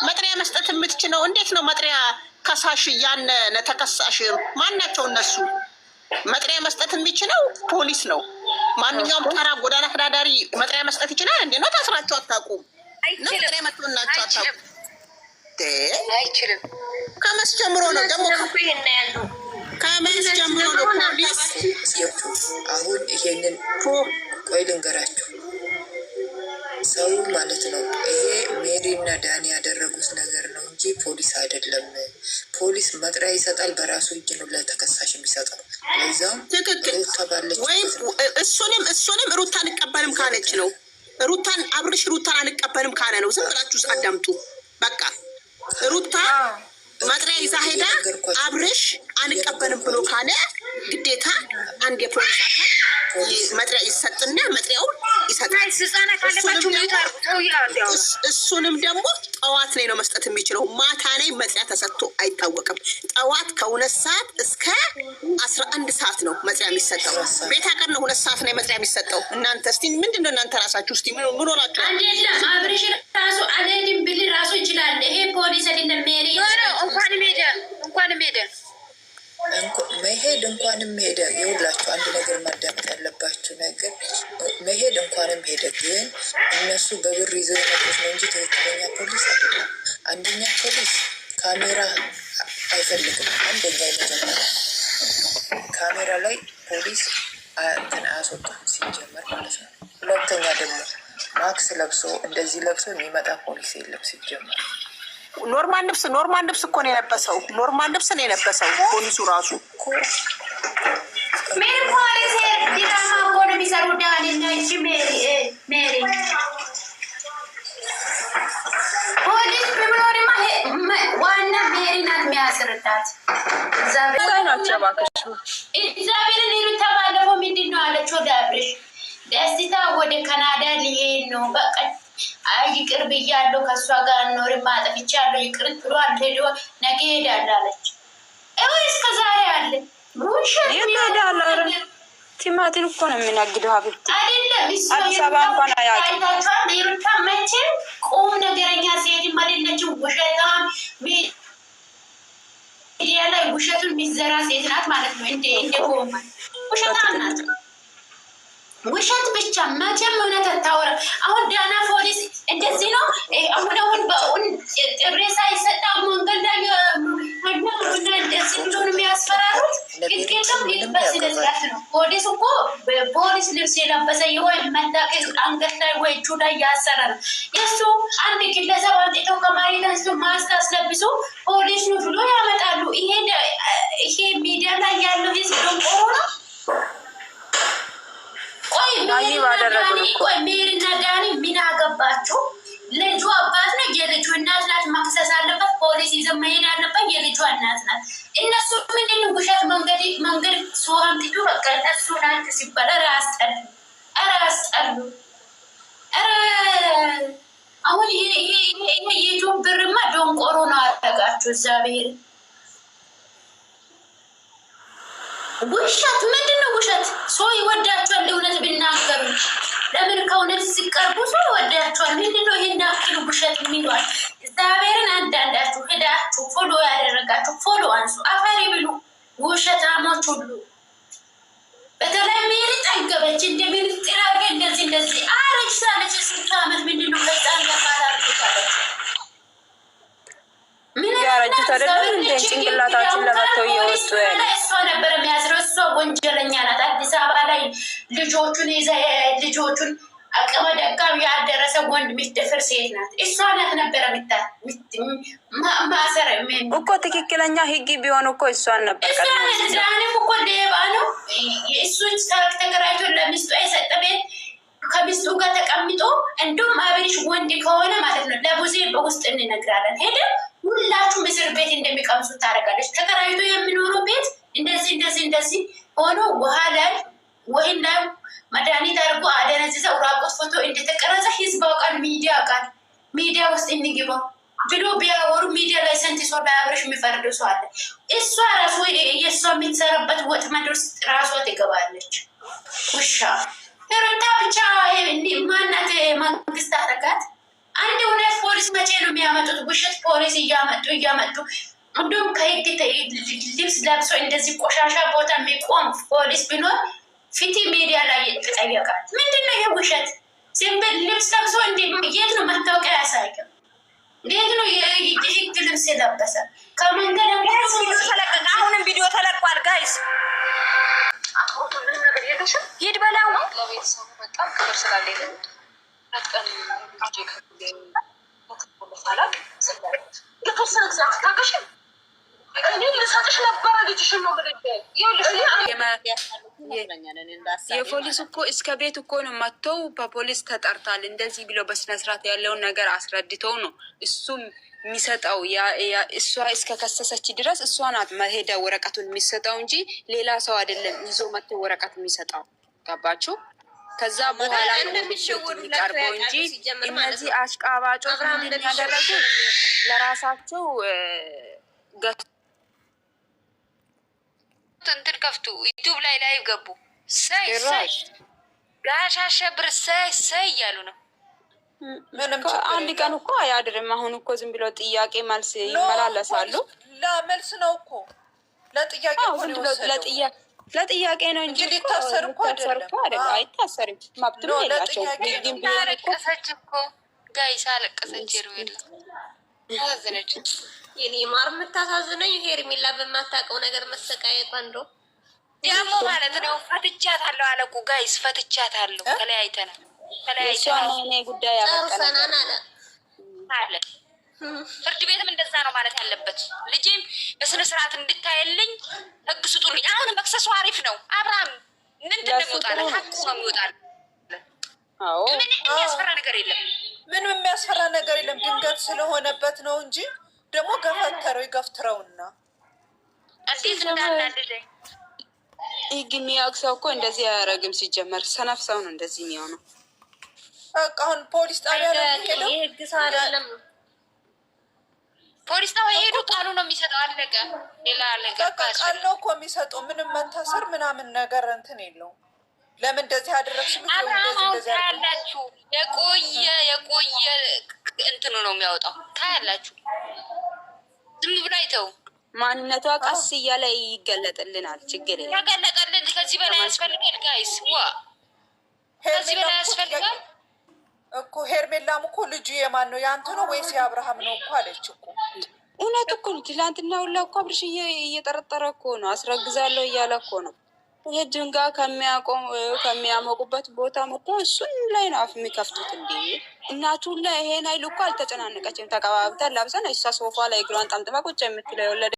መጥሪያ መስጠት የምትችለው እንዴት ነው? መጥሪያ ከሳሽ ያነ ተከሳሽ ማናቸው እነሱ? መጥሪያ መስጠት የሚችለው ፖሊስ ነው። ማንኛውም ተራ ጎዳና ተዳዳሪ መጥሪያ መስጠት ይችላል እንዴ? ነው ታስራችሁ አታውቁም? መጥሪያ መጥቶናችሁ አታውቁም? አይችልም። ከመስ ጀምሮ ነው ደግሞ ከመስ ጀምሮ ነው ፖሊስ። አሁን ይሄንን ቆይ ልንገራችሁ ሰው ማለት ነው። ይሄ ሜሪ እና ዳኒ ያደረጉት ነገር ነው እንጂ ፖሊስ አይደለም። ፖሊስ መጥሪያ ይሰጣል፣ በራሱ እጅ ነው ለተከሳሽ የሚሰጠው። ለዛም ትክክል ወይም እሱንም ሩታ አንቀበልም ካለች ነው። ሩታን አብርሽ ሩታን አንቀበልም ካለ ነው። ዝም ብላችሁ አዳምጡ። በቃ ሩታ መጥሪያ ይዛ ሄዳ አብርሽ አንቀበልም ብሎ ካለ ግዴታ አንድ የፖሊስ አካል መጥሪያ ይሰጥና መጥሪያውን ይሰጣል። እሱንም ደግሞ ጠዋት ላይ ነው መስጠት የሚችለው። ማታ ላይ መጥሪያ ተሰጥቶ አይታወቅም። ጠዋት ከ2 ሰዓት እስከ 11 ሰዓት ነው መጥሪያ የሚሰጠው። ቤት ሀገር ነው 2 ሰዓት ላይ መጥሪያ የሚሰጠው። እናንተ እስቲ ምንድን ነው እናንተ ራሳችሁ እስቲ ምን ሆናችሁ? አይደለም አብርሽ ራሱ አለድም ብል ራሱ ይችላል። ይሄ ፖሊስ አይደለም ሜሪ መሄድ እንኳንም ሄደ። ይኸውላችሁ አንድ ነገር ማዳመጥ ያለባችሁ ነገር መሄድ እንኳንም ሄደ፣ ግን እነሱ በብር ይዘው የመጡት ነው እንጂ ትክክለኛ ፖሊስ አይደለም። አንደኛ ፖሊስ ካሜራ አይፈልግም። አንደኛ የመጀመሪያ ካሜራ ላይ ፖሊስ እንትን አያስወጣም ሲጀመር ማለት ነው። ሁለተኛ ደግሞ ማክስ ለብሶ እንደዚህ ለብሶ የሚመጣ ፖሊስ የለም ሲጀመር። ኖርማል ልብስ እኮ ነው የለበሰው። ኖርማል ልብስ ነው የለበሰው ፖሊሱ ራሱ። ሜሪ ፖሊስ ዲራማ እኮ ነው የሚሰሩ ዳኒ እና እሺ ሜሪ ፖሊስ ቢኖርማ ዋና ሜሪ ናት የሚያስረዳት። እግዚአብሔርን ይሉት ባለፈው ምንድን ነው አለችው ዳብርሽ ደስታ ወደ ካናዳ ሊሄድ ነው በቃ ይቅር ብያለሁ፣ ከእሷ ጋር ኖርማ አጥፍቻለሁ፣ ይቅር ብሏል፣ ሄዶ ነገ ሄዳለሁ አለች። እስከ ዛሬ አለ ቲማቲም እኮ ነው የሚነግደው። ሀቢብቲ አይደለም አዲስ አበባ እንኳን አያውቅም። ሩታ መቼም ቁም ነገረኛ ሴት አይደለችም። ውሸታም ሚዲያ ላይ ውሸቱን የሚዘራ ሴት ናት ማለት ነው። እንደ ጎማ ውሸታም ናት። ውሸት ብቻ መቼም እውነት አታወራም። አሁን ዳና ፖሊስ እንደዚህ ነው። አሁን በእውን ሬሳ ይሰጣው መንገድ ላይ እንደዚህ ብሎ ነው የሚያስፈራሩት። ግዴታም ሊልበስ ይደስላት ነው። ፖሊስ እኮ በፖሊስ ልብስ የለበሰ ወይ መታቀቅ አንገት ላይ ወይ እጁ ላይ ያሰረ ነው። የእሱ አንድ ግለሰብ አንጤተው ከማሪት አንስቶ ማስክ አስለብሶ ፖሊስ ነው ብሎ ያመጣሉ። ይሄ ሚዲያ ላይ ያለው ህዝብ ደንቆሮ ነው። ቆይ ሜሪና ዳኒ ምን አገባችሁ? ልጁ አባት ነው፣ የልጁ እናት ናት። መክሰስ አለበት፣ ፖሊስ ይዘው መሄድ አለበት። የልጁ እናት ናት። እነሱ ምንድን ውሸት መንገድ ሰው አምጥቶ በቃ እነሱ ናት ሲባል ኧረ አስጠሉ። አሁን ይሄ የዩቱብ ብርማ ደንቆሮ ነው አደረጋችሁ። እግዚአብሔር ውሸት ምንድን ነው? ውሸት ሰው ይወዳቸዋል። እውነት ቢናገሩ ለምን ከእውነት ሲቀርቡ ሰው ይወዳቸዋል። ምንድን ነው ይሄን ያክል ውሸት የሚሏል? እግዚአብሔርን አንዳንዳችሁ ሄዳችሁ ፎሎ ያደረጋችሁ ፎሎ አንሱ፣ አፈሪ ብሉ። ውሸታሞች ሁሉ በተለይ ሜሪ ጠገበች እንደምን ጥራገ እንደዚህ አረጅ ሳለች 6 ዓመት ምንድን ነው በጣም ገፋታለች። ምን ያረጁት አይደለም እንዴ? ጭንቅላታችን ለመተው እየወጡ ያለ እሷ ነበር የሚያስረው። እሷ ወንጀለኛ ናት። አዲስ አበባ ላይ ልጆቹን አቅመ ደካማ ያደረሰ ወንድ የሚደፍር ሴት ናት። እሷ ናት ነበረ ማሰረ እኮ ትክክለኛ ህግ ቢሆን እኮ እሷን ነበር። ዳኒም እኮ ሌባ ነው። እሱ ተከራይቶ ለሚስቱ የሰጠ ቤት ከሚስቱ ጋር ተቀምጦ እንዲሁም አብርሽ ወንድ ከሆነ ማለት ነው ለቡዜ በውስጥ እንነግራለን ሄደ ሁላችሁም እስር ቤት እንደሚቀምሱ ታደርጋለች። ተከራይቶ የሚኖረው ቤት እንደዚህ ሆኖ ውሃ ላይ ወይም ላይ መድኃኒት አድርጎ አደነዝዘው ራቆት ፎቶ እንደተቀረጸ ህዝብ አውቃል። ሚዲያ ውስጥ እንግባ ብሎ ቢያወሩ ሚዲያ ላይ ሰንት ሰው በአብርሽ የሚፈርዱ ሰው አለ። እሷ ራሱ የእሷ የምትሰራበት ወጥመድ ውስጥ ራሷ ትገባለች። ውሻ ሩታ ብቻ ማናት መንግስት አረጋት አንድ እውነት ፖሊስ መቼ ነው የሚያመጡት? ውሸት ፖሊስ እያመጡ እንዲሁም ከህግ ልብስ ለብሶ እንደዚህ ቆሻሻ ቦታ የሚቆም ፖሊስ ቢኖር ፊት ሚዲያ ላይ ይጠየቃል። ምንድነው ይሄ ውሸት? ሲምብል ልብስ ለብሶ የት ነው መታወቂያ ያሳየው? የት ነው የህግ ልብስ የለበሰ? ከመንገድ አሁንም ቪዲዮ ተለቋል። ጋይስ ሂድ በላው ለቤተሰቡ በጣም ክብር ስላለኝ የተወሰነ ጊዜ አስታገሽም ልሰጥሽ ነበረ ልጅሽን ነው የፖሊስ እኮ እስከ ቤት እኮ ነው መጥተው በፖሊስ ተጠርታል እንደዚህ ብለው በስነስርዓት ያለውን ነገር አስረድተው ነው እሱም የሚሰጠው። እሷ እስከ ከሰሰች ድረስ እሷ ናት መሄዳ ወረቀቱን የሚሰጠው እንጂ ሌላ ሰው አይደለም ይዞ መጥተው ወረቀት የሚሰጠው። ገባችሁ? ከዛ በኋላ የሚቀርበው እንጂ እነዚህ አሽቃባጮች ምንድን ያደረጉ ለራሳቸው እንትን ከፍቱ ዩቱብ ላይ ገቡ። ሳይ ጋሽ አሸብር ሳይ እያሉ ነው። አንድ ቀን እኮ አያድርም። አሁን እኮ ዝም ብሎ ጥያቄ መልስ ይመላለሳሉ። ለመልስ ነው እኮ ለጥያቄ ነው እንጂ ሊታሰር እኮ አይደለም። አይታሰርም። መብትም የላቸው። አለቀሰች እኮ ጋይስ አለቀሰች። ሄርሜላ አሳዘነች። የኔ ማር የምታሳዝነኝ ሄርሜላ በማታውቀው ነገር መሰቃየቷ እንደው ደግሞ ማለት ነው። ፈትቻታለሁ አለቁ ጋይስ ፈትቻታለሁ። ተለያይተናል እኔ ጉዳይ ጨርሰናል አለ። ፍርድ ቤትም እንደዛ ነው ማለት ያለበት። ልጄም በስነ ስርዓት እንድታየልኝ ህግ ስጡልኝ። አሁን መክሰሱ አሪፍ ነው። አብርሃም ምንድን ነው የሚወጣለን? ሀቁ ነው የሚወጣለን። ምን የሚያስፈራ ነገር የለም። ምንም የሚያስፈራ ነገር የለም። ድንገት ስለሆነበት ነው እንጂ ደግሞ ገፈተረው ይገፍትረውና እንዴት እንዳናድደኝ። ህግ የሚያውቅ ሰው እኮ እንደዚህ አያደርግም። ሲጀመር ሰነፍ ሰው ነው እንደዚህ የሚሆነው። በቃ አሁን ፖሊስ ጣቢያ ነው የሚሄደው። የህግ ሰው አይደለም። ፖሊስ ጣቢያ ሄዱ ቃሉ ነው የሚሰጠው። አለቀ። ሌላ ነገር ቃል ነው እኮ የሚሰጠው። ምንም መንታሰር ምናምን ነገር እንትን የለውም። ለምን እንደዚህ አደረግሽ? ታያላችሁ። የቆየ እንትኑ ነው የሚያወጣው። ታያላችሁ። ዝም ብሎ አይተው ማንነቷ ቀስ እያለ ይገለጥልናል። ችግር የለም። ተገለጠልን። ከዚህ በላይ ያስፈልጋል ጋይስ። ከዚህ በላይ ያስፈልጋል እኮ። ሄርሜላም እኮ ልጁ የማን ነው? ያንተ ነው ወይስ የአብርሃም ነው እኮ አለች እኮ። እውነት እኮ ነው። ትላንትና ሁላ እኮ አብርሽ እየጠረጠረ እኮ ነው። አስረግዛለሁ እያለ እኮ ነው። ይሄ ድንጋ ከሚያሞቁበት ቦታ መጥቶ እሱን ላይ ነው አፍ የሚከፍቱት። እንዴ እናቱ ላይ ይሄን አይሉ እኮ አልተጨናነቀችም። ተቀባብተን ለብሰን እሷ ሶፋ ላይ እግሯን ጠምጥማ ቁጭ የምትለው የወለደ